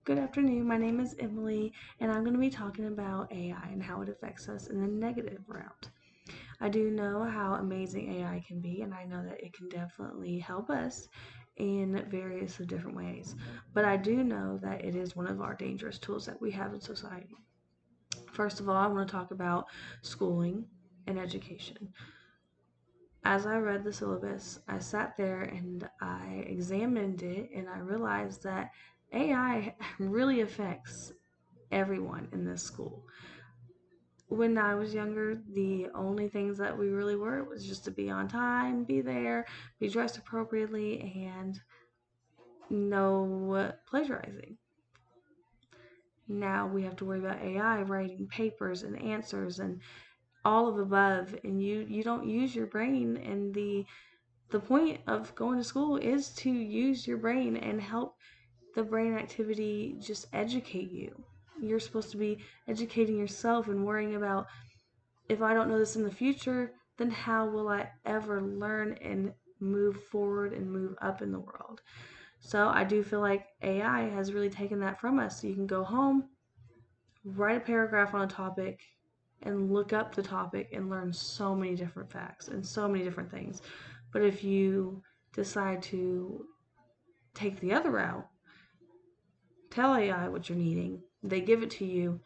Good afternoon. My name is Emily, and I'm going to be talking about AI and how it affects us in the negative route. I do know how amazing AI can be, and I know that it can definitely help us in various of different ways. But I do know that it is one of our dangerous tools that we have in society. First of all, I want to talk about schooling and education. As I read the syllabus, I sat there and I examined it, and I realized that AI really affects everyone in this school. When I was younger, the only things that we really were was just to be on time, be there, be dressed appropriately, and no plagiarizing. Now we have to worry about AI writing papers and answers and all of the above, and you don't use your brain. And the point of going to school is to use your brain and help the brain activity just educate you. You're supposed to be educating yourself and worrying about, if I don't know this in the future, then how will I ever learn and move forward and move up in the world? So I do feel like AI has really taken that from us. So you can go home, write a paragraph on a topic, and look up the topic and learn so many different facts and so many different things. But if you decide to take the other route, tell AI what you're needing, they give it to you,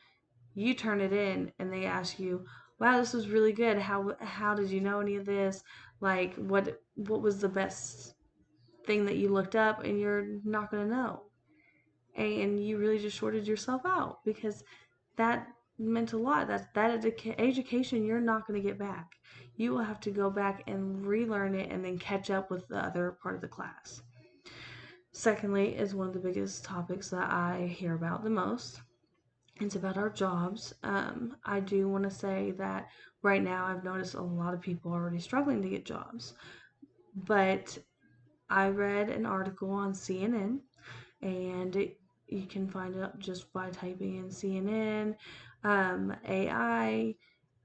you turn it in, and they ask you, wow, this was really good, how did you know any of this, like what was the best thing that you looked up, and you're not going to know, and you really just shorted yourself out, because that meant a lot. That education you're not going to get back. You will have to go back and relearn it and then catch up with the other part of the class. Secondly, is one of the biggest topics that I hear about the most. It's about our jobs. I do want to say that right now I've noticed a lot of people already struggling to get jobs. But I read an article on CNN, and you can find it just by typing in CNN, AI,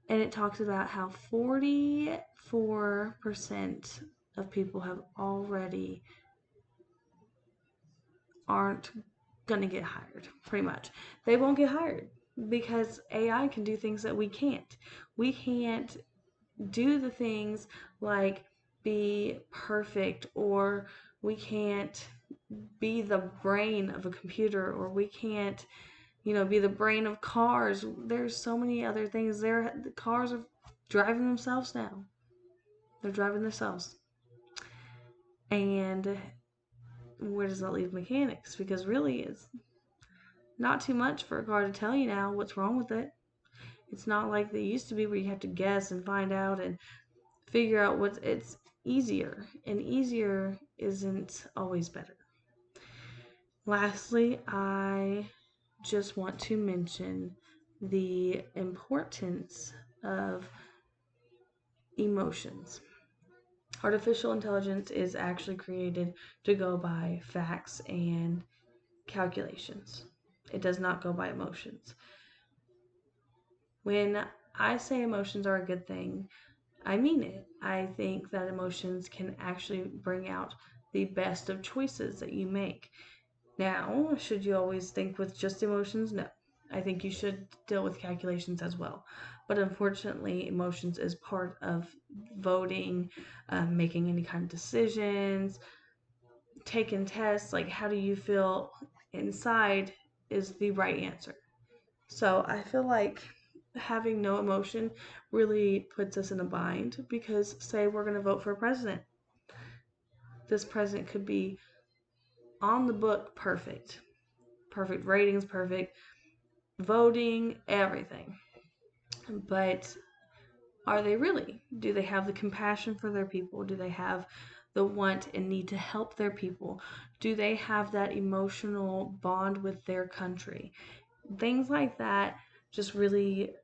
and it talks about how 44% of people have already aren't going to get hired, pretty much. They won't get hired because AI can do things that we can't. We can't do the things like be perfect, or we can't be the brain of a computer, or we can't, be the brain of cars. There's so many other things. The cars are driving themselves now. They're driving themselves. And where does that leave mechanics? Because really, it's not too much for a car to tell you now what's wrong with it. It's not like they used to be where you have to guess and find out and figure out what's it's easier, and easier isn't always better. Lastly, I just want to mention the importance of emotions. Artificial intelligence is actually created to go by facts and calculations. It does not go by emotions. When I say emotions are a good thing, I mean it. I think that emotions can actually bring out the best of choices that you make. Now, should you always think with just emotions? No. I think you should deal with calculations as well. But unfortunately, emotions is part of voting, making any kind of decisions, taking tests. Like, how do you feel inside is the right answer. So I feel like having no emotion really puts us in a bind, because say we're going to vote for a president. This president could be on the book perfect. Perfect ratings, perfect voting, everything. But are they really? Do they have the compassion for their people? Do they have the want and need to help their people? Do they have that emotional bond with their country? Things like that just really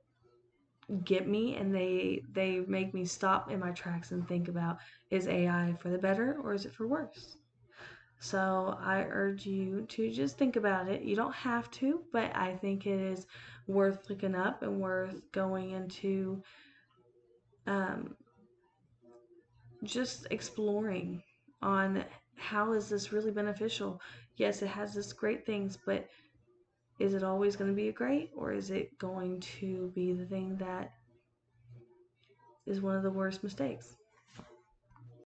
get me, and they make me stop in my tracks and think about, is AI for the better or is it for worse? So I urge you to just think about it. You don't have to, but I think it is worth looking up and worth going into, um, just exploring on how is this really beneficial. Yes, it has this great things, but is it always going to be a great, or is it going to be the thing that is one of the worst mistakes?